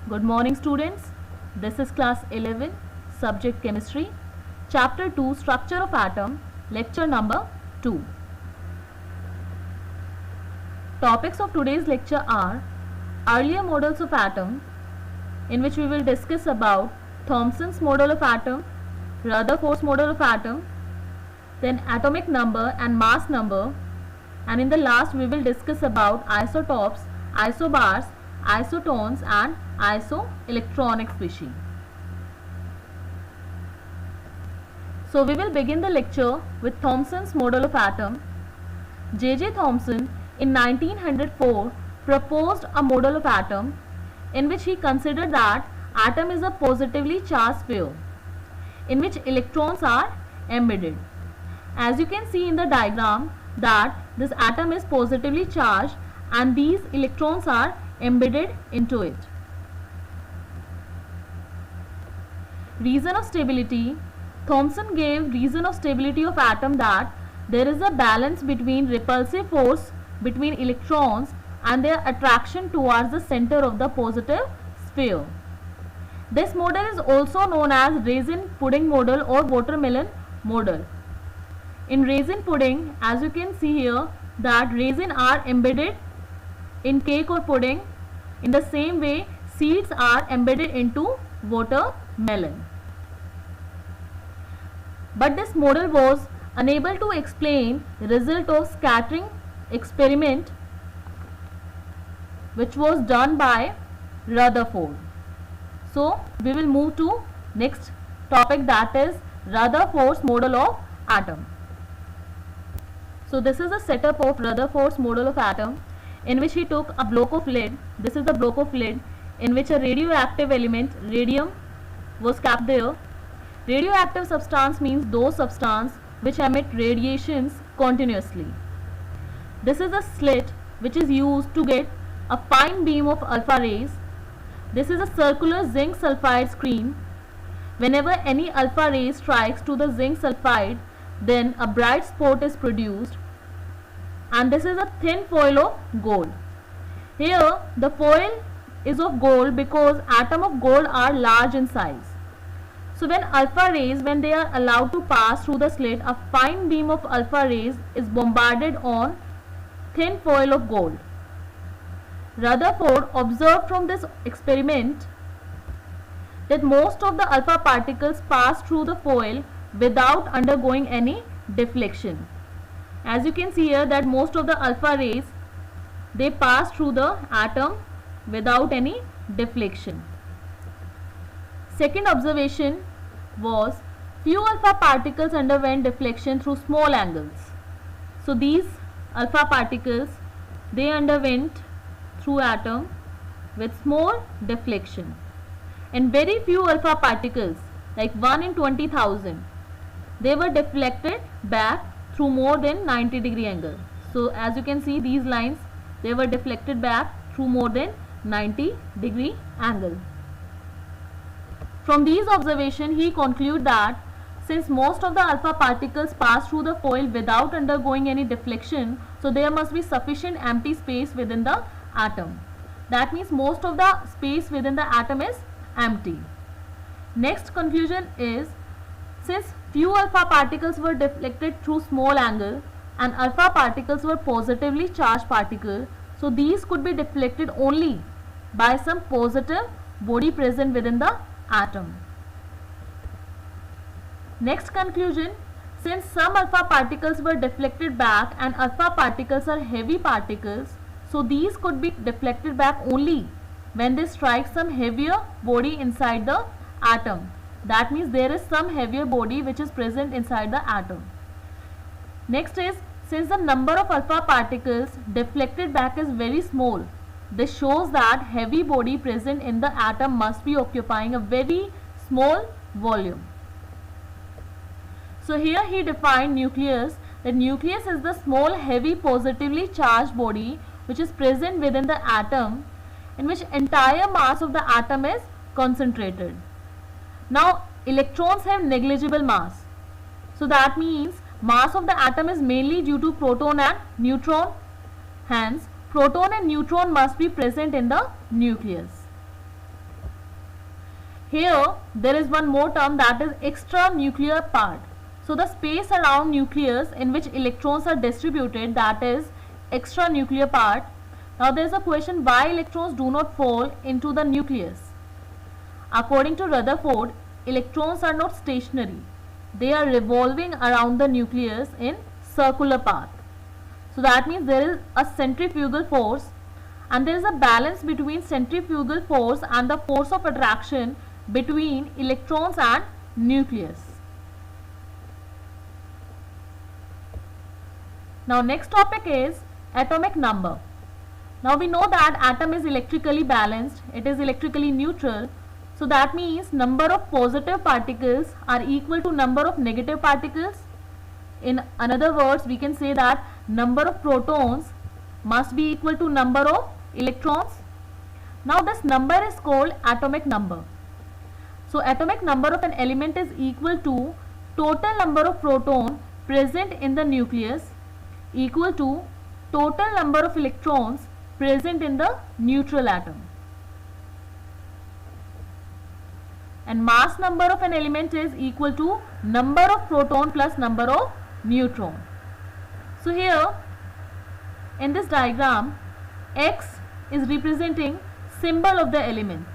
Good morning students. This is class 11, subject chemistry, chapter 2, structure of atom, lecture number 2. Topics of today's lecture are earlier models of atom, in which we will discuss about Thomson's model of atom, Rutherford's model of atom, then atomic number and mass number, and in the last we will discuss about isotopes, isobars, isotones and isoelectronic species. So we will begin the lecture with Thomson's model of atom. J.J. Thomson in 1904 proposed a model of atom in which he considered that atom is a positively charged sphere in which electrons are embedded. As you can see in the diagram that this atom is positively charged and these electrons are embedded into it. Reason of stability. Thomson gave reason of stability of atom that there is a balance between repulsive force between electrons and their attraction towards the center of the positive sphere. This model is also known as raisin pudding model or watermelon model. In raisin pudding, as you can see here, that raisin are embedded in cake or pudding. In the same way, seeds are embedded into watermelon. But this model was unable to explain the result of scattering experiment which was done by Rutherford. So we will move to next topic, that is Rutherford's model of atom. So this is a setup of Rutherford's model of atom in which he took a block of lead. This is the block of lead in which a radioactive element, radium, was kept there. Radioactive substance means those substances which emit radiations continuously. This is a slit which is used to get a fine beam of alpha rays. This is a circular zinc sulfide screen. Whenever any alpha ray strikes to the zinc sulfide, then a bright spot is produced. And this is a thin foil of gold. Here the foil is of gold because atoms of gold are large in size. So when alpha rays, when they are allowed to pass through the slit, a fine beam of alpha rays is bombarded on thin foil of gold. Rutherford observed from this experiment that most of the alpha particles pass through the foil without undergoing any deflection. As you can see here that most of the alpha rays, they pass through the atom without any deflection. Second observation was few alpha particles underwent deflection through small angles. So these alpha particles, they underwent through atom with small deflection, and very few alpha particles, like 1 in 20,000, they were deflected back through more than 90-degree angle. So as you can see, these lines, they were deflected back through more than 90-degree angle. From these observations, he concluded that since most of the alpha particles pass through the foil without undergoing any deflection, so there must be sufficient empty space within the atom. That means most of the space within the atom is empty. Next conclusion is, since few alpha particles were deflected through small angle and alpha particles were positively charged particles, so these could be deflected only by some positive body present within the atom. Next conclusion, since some alpha particles were deflected back and alpha particles are heavy particles, so these could be deflected back only when they strike some heavier body inside the atom. That means there is some heavier body which is present inside the atom. Next is, since the number of alpha particles deflected back is very small, this shows that heavy body present in the atom must be occupying a very small volume. So here he defined nucleus, that nucleus is the small heavy positively charged body which is present within the atom, in which entire mass of the atom is concentrated. Now electrons have negligible mass, so that means mass of the atom is mainly due to proton and neutron. Hence, proton and neutron must be present in the nucleus. Here there is one more term, that is extranuclear part. So the space around nucleus in which electrons are distributed, that is extranuclear part. Now there is a question, why electrons do not fall into the nucleus? According to Rutherford, electrons are not stationary. They are revolving around the nucleus in circular path. So that means there is a centrifugal force, and there is a balance between centrifugal force and the force of attraction between electrons and nucleus. Now next topic is atomic number. Now we know that atom is electrically balanced, it is electrically neutral. So that means number of positive particles are equal to number of negative particles. In other words, we can say that number of protons must be equal to number of electrons. Now this number is called atomic number. So atomic number of an element is equal to total number of proton present in the nucleus equal to total number of electrons present in the neutral atom. And mass number of an element is equal to number of proton plus number of neutron. So here in this diagram, X is representing symbol of the element.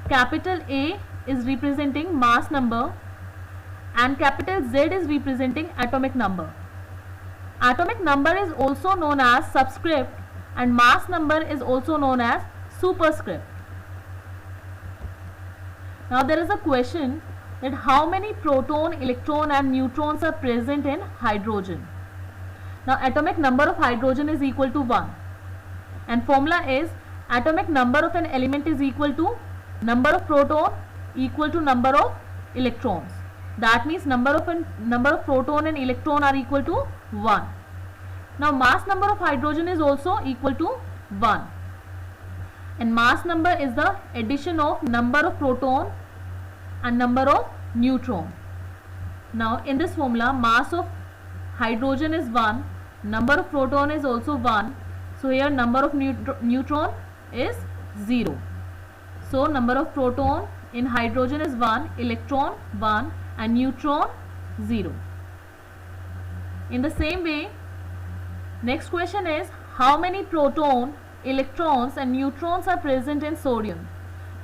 Capital A is representing mass number and capital Z is representing atomic number. Atomic number is also known as subscript and mass number is also known as superscript. Now there is a question that how many proton, electron and neutrons are present in hydrogen. Now atomic number of hydrogen is equal to 1 and formula is atomic number of an element is equal to number of proton equal to number of electrons. That means number of proton and electron are equal to 1. Now mass number of hydrogen is also equal to 1 and mass number is the addition of number of proton and number of neutron. Now in this formula, mass of hydrogen is 1, number of proton is also 1, so here number of neutron is 0. So number of proton in hydrogen is 1, electron 1 and neutron 0. In the same way, next question is how many proton, electrons and neutrons are present in sodium.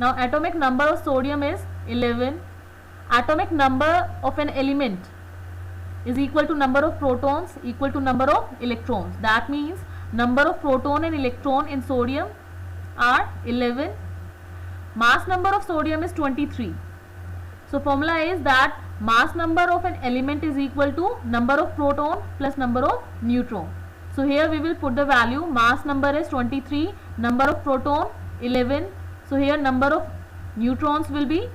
Now atomic number of sodium is 11. Atomic number of an element is equal to number of protons equal to number of electrons. That means number of proton and electron in sodium are 11. Mass number of sodium is 23. So formula is that mass number of an element is equal to number of proton plus number of neutron. So here we will put the value, mass number is 23, number of proton 11. So here number of neutrons will be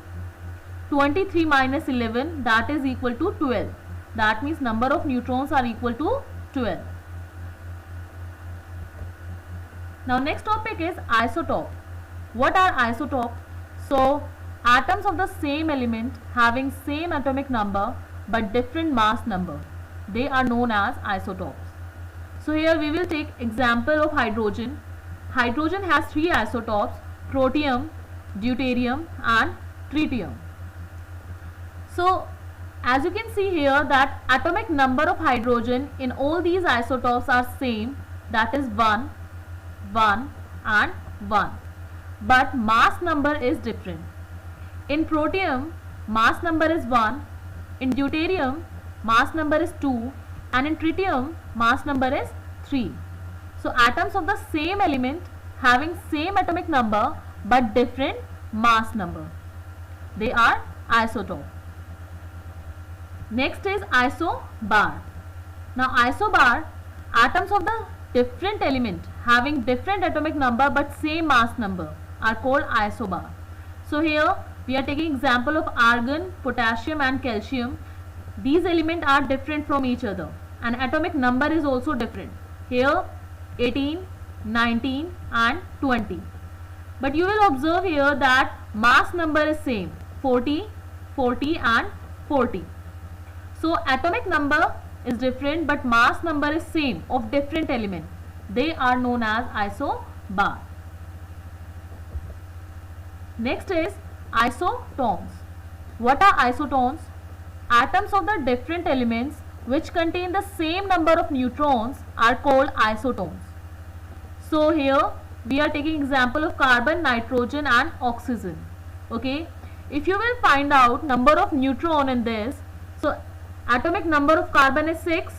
23 minus 11, that is equal to 12. That means number of neutrons are equal to 12. Now next topic is isotope. What are isotopes? So atoms of the same element having same atomic number but different mass number, they are known as isotopes. So here we will take example of hydrogen. Hydrogen has 3 isotopes, protium, deuterium and tritium. So as you can see here that atomic number of hydrogen in all these isotopes are same, that is 1, 1 and 1. But mass number is different. In protium, mass number is 1, in deuterium, mass number is 2 and in tritium, mass number is 3. So atoms of the same element having same atomic number but different mass number, they are isotope. Next is isobar. Now isobar, atoms of the different element having different atomic number but same mass number are called isobar. So here we are taking example of argon, potassium and calcium. These elements are different from each other and atomic number is also different. Here 18, 19 and 20. But you will observe here that mass number is same, 40, 40 and 40. So atomic number is different but mass number is same of different element. They are known as isobar. Next is isotones. What are isotones? Atoms of the different elements which contain the same number of neutrons are called isotones. So here we are taking example of carbon, nitrogen and oxygen. Okay, if you will find out number of neutron in this, so atomic number of carbon is 6,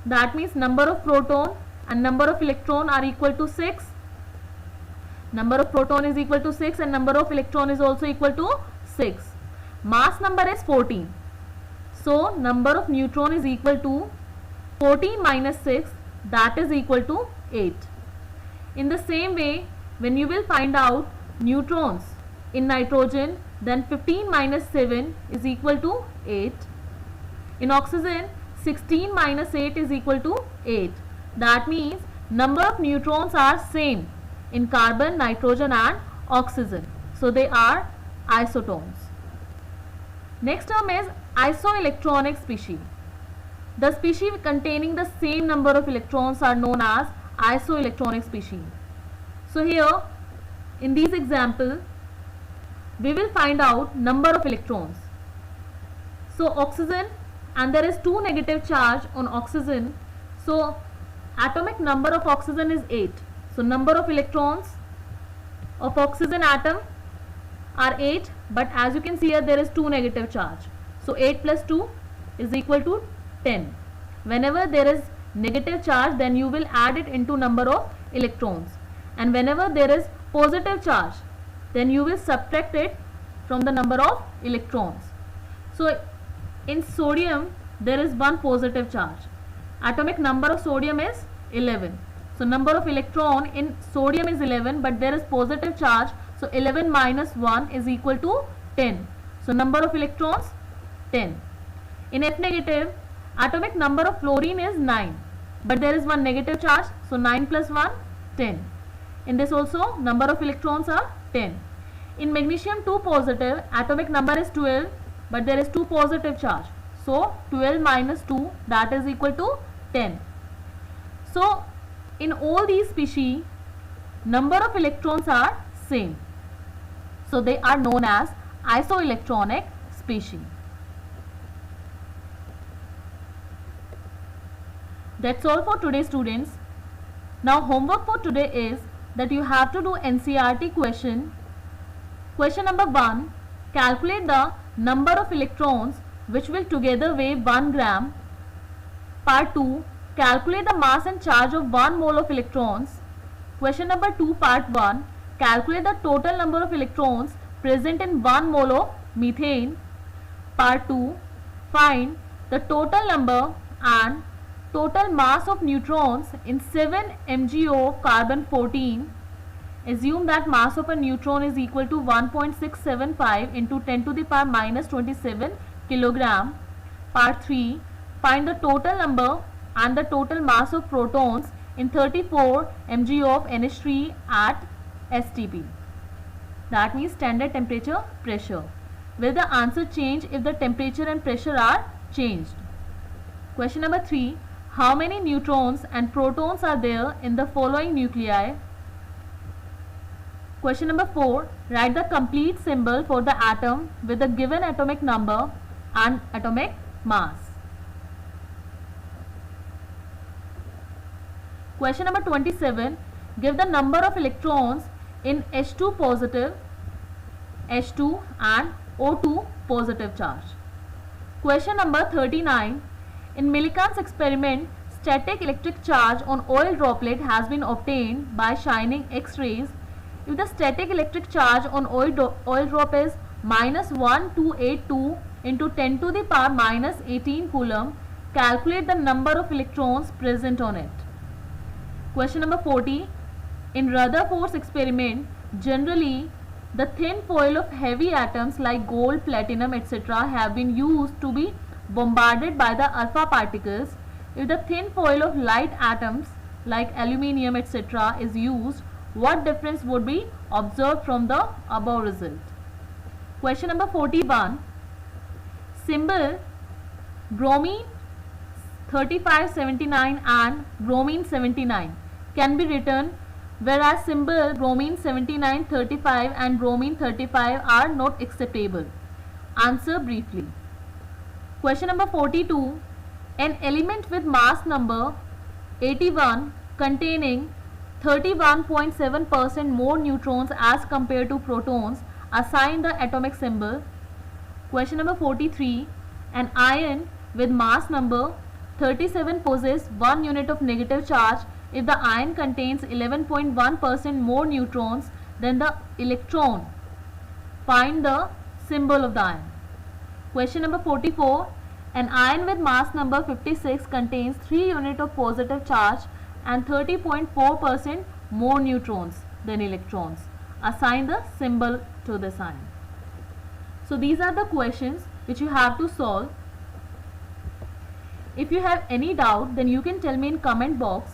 that means number of proton and number of electron are equal to 6. Number of proton is equal to 6 and number of electron is also equal to 6. Mass number is 14. So number of neutron is equal to 14 minus 6, that is equal to 8. In the same way, when you will find out neutrons in nitrogen, then 15 minus 7 is equal to 8. In oxygen, 16 minus 8 is equal to 8. That means number of neutrons are same in carbon, nitrogen and oxygen. So they are isotones. Next term is isoelectronic species. The species containing the same number of electrons are known as isoelectronic species. So here in these examples we will find out number of electrons. So oxygen, and there is 2 negative charge on oxygen, so atomic number of oxygen is 8. So number of electrons of oxygen atom are 8, but as you can see here there is 2 negative charge. So 8 plus 2 is equal to 10. Whenever there is negative charge, then you will add it into number of electrons, and whenever there is positive charge, then you will subtract it from the number of electrons. So in sodium there is 1 positive charge. Atomic number of sodium is 11. So number of electron in sodium is 11, but there is positive charge, so 11 minus 1 is equal to 10. So number of electrons 10. In F negative, atomic number of fluorine is 9, but there is 1 negative charge, so 9 plus 1, 10. In this also number of electrons are 10. In magnesium 2 positive, atomic number is 12, but there is 2 positive charge, so 12 minus 2, that is equal to 10. So in all these species, number of electrons are same, so they are known as isoelectronic species. That's all for today, students. Now homework for today is that you have to do NCERT question. Question number 1, calculate the number of electrons which will together weigh 1 gram. Part 2, calculate the mass and charge of 1 mole of electrons. Question number 2, part 1, calculate the total number of electrons present in 1 mole of methane. Part 2, find the total number and total mass of neutrons in 7 MgO of carbon 14. Assume that mass of a neutron is equal to 1.675 into 10 to the power minus 27 kilogram. Part 3, find the total number and the total mass of protons in 34 MgO of NH3 at STP. That means standard temperature pressure. Will the answer change if the temperature and pressure are changed? Question number 3, how many neutrons and protons are there in the following nuclei? Question number 4, write the complete symbol for the atom with the given atomic number and atomic mass. Question number 27, give the number of electrons in H2 positive, H2 and O2 positive charge. Question number 39, in Millikan's experiment, static electric charge on oil droplet has been obtained by shining X-rays. If the static electric charge on oil drop is minus 1282 into 10 to the power minus 18 coulomb, calculate the number of electrons present on it. Question number 40, in Rutherford's experiment, generally the thin foil of heavy atoms like gold, platinum, etc. have been used to be bombarded by the alpha particles. If the thin foil of light atoms like aluminium, etc. is used, what difference would be observed from the above result? Question number 41, symbol bromine 3579 and bromine 79 can be written whereas symbol bromine 7935 and bromine 35 are not acceptable? Answer briefly. Question number 42. An element with mass number 81 containing 31.7% more neutrons as compared to protons, assign the atomic symbol. Question number 43. An ion with mass number 37 possesses 1 unit of negative charge if the ion contains 11.1% more neutrons than the electron. Find the symbol of the ion. Question number 44. An ion with mass number 56 contains 3 units of positive charge and 30.4% more neutrons than electrons. Assign the symbol to this ion. So these are the questions which you have to solve. If you have any doubt, then you can tell me in comment box.